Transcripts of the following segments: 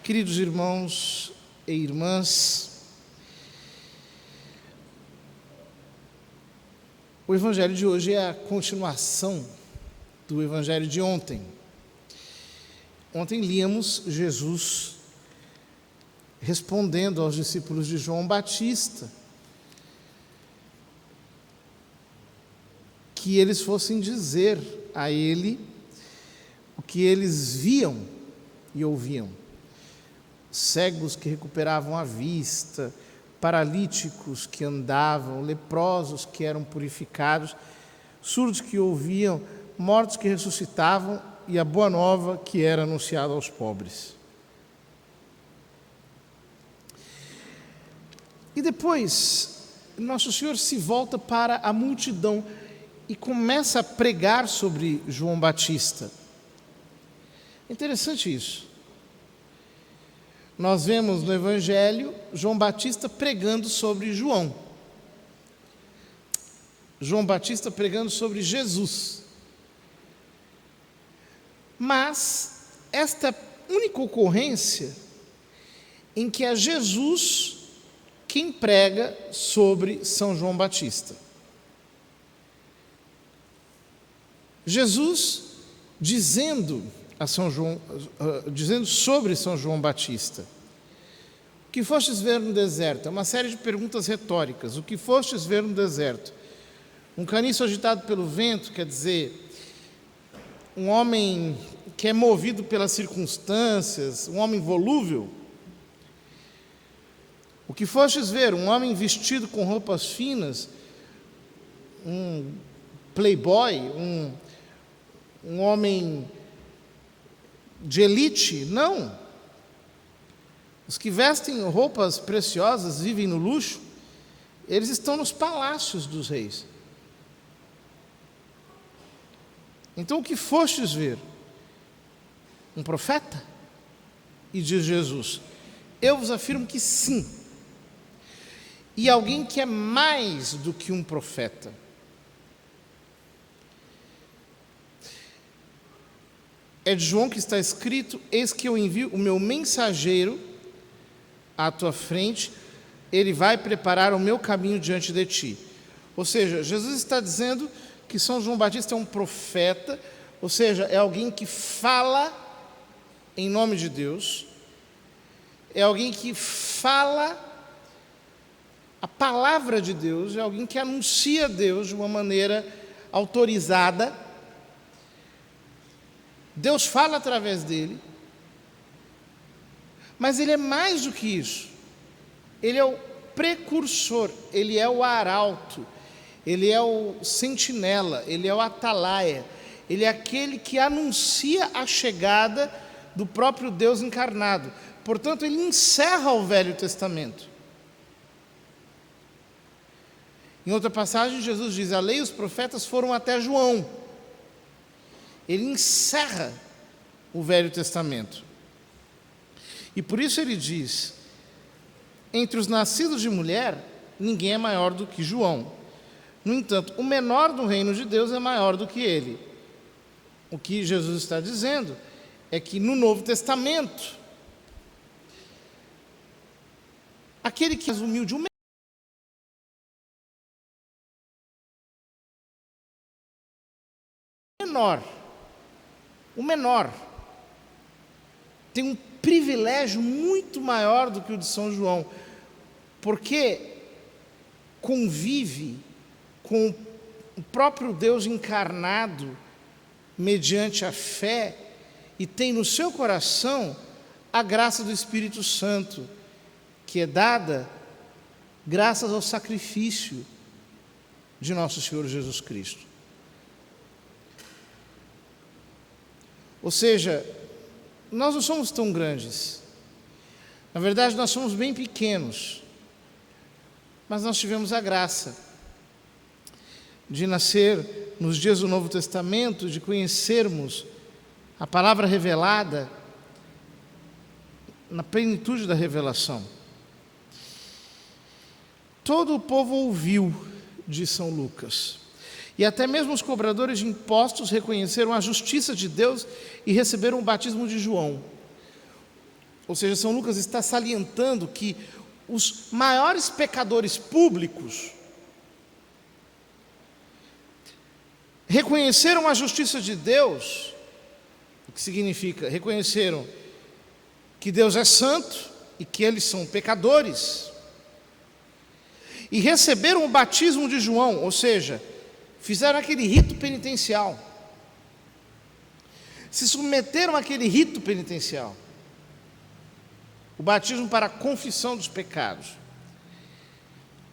Queridos irmãos e irmãs, o Evangelho de hoje é a continuação do Evangelho de ontem. Ontem líamos Jesus respondendo aos discípulos de João Batista que eles fossem dizer a ele o que eles viam e ouviam. Cegos que recuperavam a vista, paralíticos que andavam, leprosos que eram purificados, surdos que ouviam, mortos que ressuscitavam e a boa nova que era anunciada aos pobres. E depois, Nosso Senhor se volta para a multidão e começa a pregar sobre João Batista. É interessante isso. Nós vemos no Evangelho João Batista pregando sobre João. João Batista pregando sobre Jesus. Mas esta única ocorrência em que é Jesus quem prega sobre São João Batista. Jesus dizendo sobre São João Batista: o que fostes ver no deserto? É uma série de perguntas retóricas. O que fostes ver no deserto? Um caniço agitado pelo vento, quer dizer, um homem que é movido pelas circunstâncias, um homem volúvel. O que fostes ver? Um homem vestido com roupas finas, um playboy, um homem de elite? Não. Os que vestem roupas preciosas, vivem no luxo, eles estão nos palácios dos reis. Então, o que fostes ver? Um profeta? E diz Jesus: eu vos afirmo que sim. E alguém que é mais do que um profeta. É de João que está escrito: eis que eu envio o meu mensageiro à tua frente, ele vai preparar o meu caminho diante de ti. Ou seja, Jesus está dizendo que São João Batista é um profeta, ou seja, é alguém que fala em nome de Deus, é alguém que fala a palavra de Deus, é alguém que anuncia Deus de uma maneira autorizada. Deus fala através dele, mas ele é mais do que isso. Ele é o precursor, ele é o arauto, ele é o sentinela, ele é o atalaia, ele é aquele que anuncia a chegada do próprio Deus encarnado. Portanto, ele encerra o Velho Testamento. Em outra passagem, Jesus diz: a lei e os profetas foram até João. Ele encerra o Velho Testamento. E por isso ele diz: entre os nascidos de mulher, ninguém é maior do que João. No entanto, o menor do reino de Deus é maior do que ele. O que Jesus está dizendo é que no Novo Testamento, aquele que é humilde, o menor, tem um privilégio muito maior do que o de São João, porque convive com o próprio Deus encarnado mediante a fé e tem no seu coração a graça do Espírito Santo, que é dada graças ao sacrifício de nosso Senhor Jesus Cristo. Ou seja, nós não somos tão grandes. Na verdade, nós somos bem pequenos. Mas nós tivemos a graça de nascer nos dias do Novo Testamento, de conhecermos a palavra revelada na plenitude da revelação. Todo o povo ouviu, diz São Lucas. E até mesmo os cobradores de impostos reconheceram a justiça de Deus e receberam o batismo de João. Ou seja, São Lucas está salientando que os maiores pecadores públicos reconheceram a justiça de Deus, o que significa? Reconheceram que Deus é santo e que eles são pecadores, e receberam o batismo de João, ou seja, fizeram aquele rito penitencial, se submeteram àquele rito penitencial, o batismo para a confissão dos pecados.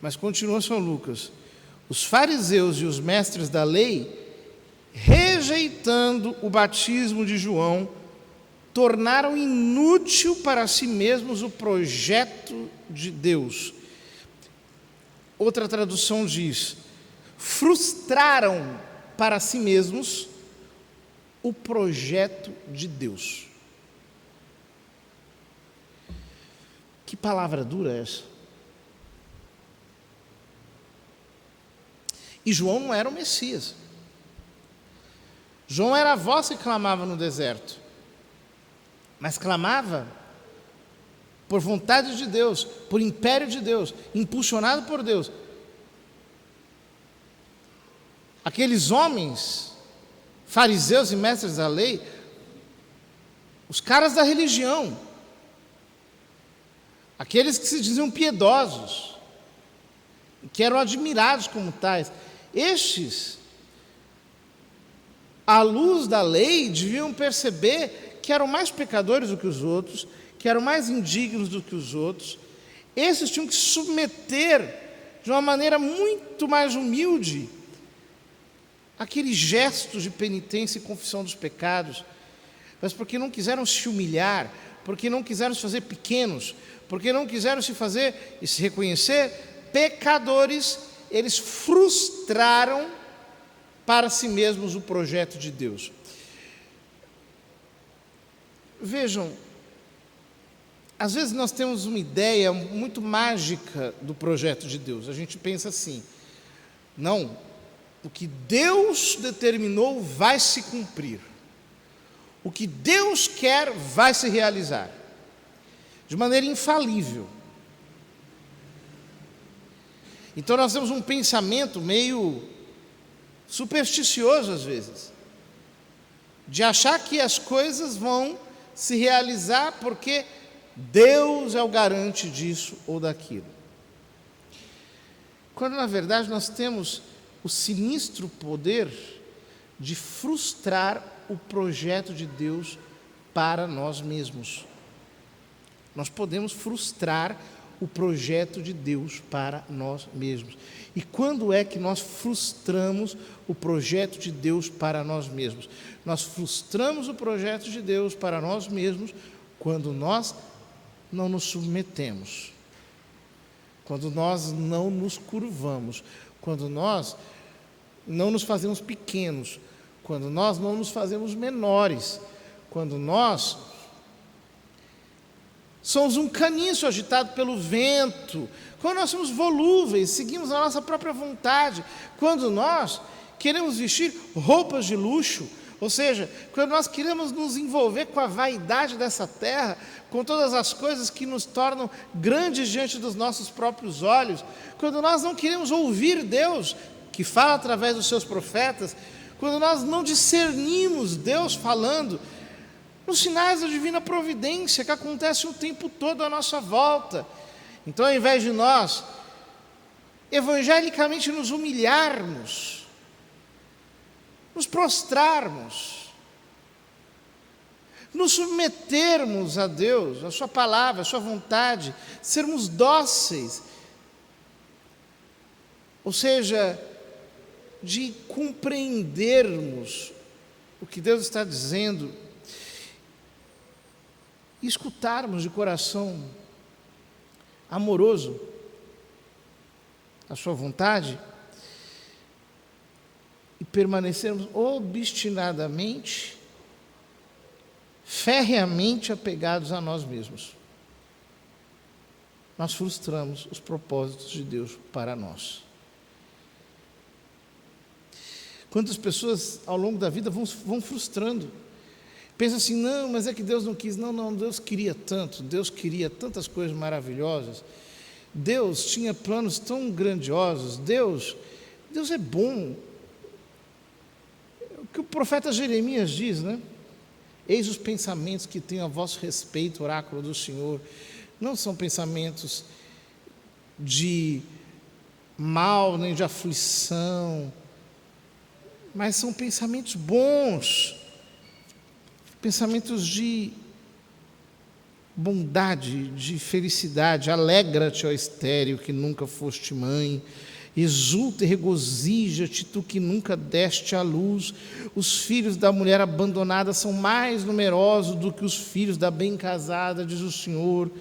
Mas continua São Lucas: os fariseus e os mestres da lei, rejeitando o batismo de João, tornaram inútil para si mesmos o projeto de Deus. Outra tradução diz: frustraram para si mesmos o projeto de Deus. Que palavra dura é essa? E João não era o Messias. João era a voz que clamava no deserto, mas clamava por vontade de Deus, por império de Deus, impulsionado por Deus. Aqueles homens, fariseus e mestres da lei, os caras da religião, aqueles que se diziam piedosos, que eram admirados como tais, estes, à luz da lei, deviam perceber que eram mais pecadores do que os outros, que eram mais indignos do que os outros. Esses tinham que se submeter de uma maneira muito mais humilde àqueles gestos de penitência e confissão dos pecados, mas porque não quiseram se humilhar, porque não quiseram se fazer pequenos, porque não quiseram se fazer e se reconhecer pecadores, eles frustraram para si mesmos o projeto de Deus. Vejam, às vezes nós temos uma ideia muito mágica do projeto de Deus. A gente pensa assim: não, o que Deus determinou vai se cumprir. O que Deus quer vai se realizar, de maneira infalível. Então nós temos um pensamento meio supersticioso às vezes, de achar que as coisas vão se realizar porque Deus é o garante disso ou daquilo. Quando na verdade nós temos o sinistro poder de frustrar o projeto de Deus para nós mesmos. Nós podemos frustrar o projeto de Deus para nós mesmos. E quando é que nós frustramos o projeto de Deus para nós mesmos? Nós frustramos o projeto de Deus para nós mesmos quando nós não nos submetemos, quando nós não nos curvamos, quando nós não nos fazemos pequenos, quando nós não nos fazemos menores, quando nós somos um caniço agitado pelo vento, quando nós somos volúveis, seguimos a nossa própria vontade, quando nós queremos vestir roupas de luxo, ou seja, quando nós queremos nos envolver com a vaidade dessa terra, com todas as coisas que nos tornam grandes diante dos nossos próprios olhos, quando nós não queremos ouvir Deus, que fala através dos seus profetas, quando nós não discernimos Deus falando, nos sinais da divina providência que acontecem o tempo todo à nossa volta. Então, ao invés de nós evangelicamente nos humilharmos, nos prostrarmos, nos submetermos a Deus, a sua palavra, a sua vontade, sermos dóceis, ou seja, de compreendermos o que Deus está dizendo e escutarmos de coração amoroso a sua vontade e permanecermos obstinadamente, ferreamente apegados a nós mesmos, nós frustramos os propósitos de Deus para nós. Quantas pessoas ao longo da vida vão frustrando? Pensa assim, não, mas é que Deus não quis. Não, não, Deus queria tanto, Deus queria tantas coisas maravilhosas. Deus tinha planos tão grandiosos. Deus é bom. O que o profeta Jeremias diz, né? Eis os pensamentos que tenho a vosso respeito, oráculo do Senhor. Não são pensamentos de mal, nem de aflição, mas são pensamentos bons, pensamentos de bondade, de felicidade. Alegra-te, ó estéril, que nunca foste mãe. Exulta e regozija-te, tu que nunca deste à luz. Os filhos da mulher abandonada são mais numerosos do que os filhos da bem casada, diz o Senhor.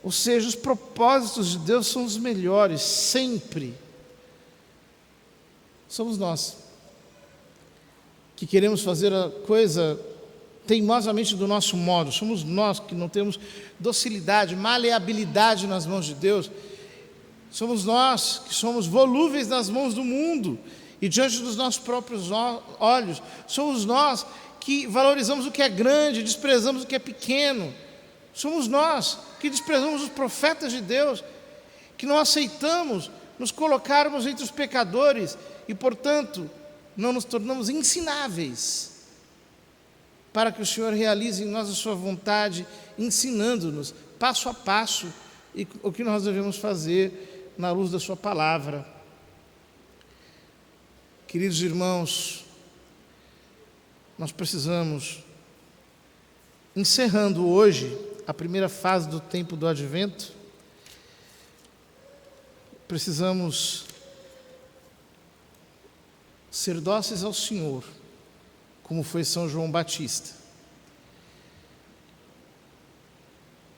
Ou seja, os propósitos de Deus são os melhores, sempre. Somos nós que queremos fazer a coisa teimosamente do nosso modo. Somos nós que não temos docilidade, maleabilidade nas mãos de Deus. Somos nós que somos volúveis nas mãos do mundo e diante dos nossos próprios olhos. Somos nós que valorizamos o que é grande, desprezamos o que é pequeno. Somos nós que desprezamos os profetas de Deus, que não aceitamos nos colocarmos entre os pecadores e, portanto, não nos tornamos ensináveis para que o Senhor realize em nós a sua vontade, ensinando-nos passo a passo o que nós devemos fazer na luz da sua palavra. Queridos irmãos, nós precisamos, encerrando hoje a primeira fase do tempo do Advento, precisamos ser dóceis ao Senhor, como foi São João Batista.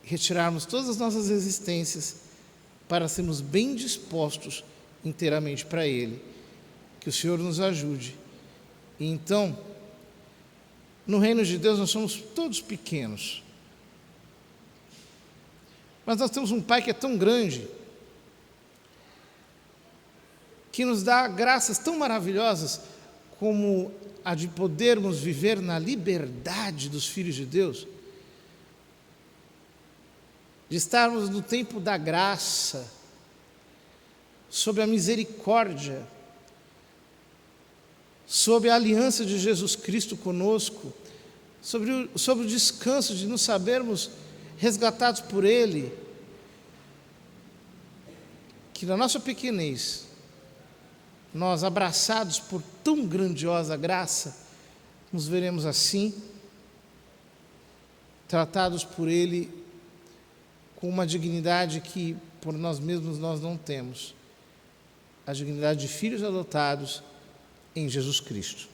Retirarmos todas as nossas resistências para sermos bem dispostos inteiramente para Ele. Que o Senhor nos ajude. E então, no reino de Deus nós somos todos pequenos. Mas nós temos um Pai que é tão grande, que nos dá graças tão maravilhosas como a de podermos viver na liberdade dos filhos de Deus, de estarmos no tempo da graça, sob a misericórdia, sob a aliança de Jesus Cristo conosco, sobre o descanso de nos sabermos resgatados por Ele, que na nossa pequenez, nós abraçados por tão grandiosa graça, nos veremos assim, tratados por Ele com uma dignidade que por nós mesmos nós não temos, a dignidade de filhos adotados em Jesus Cristo.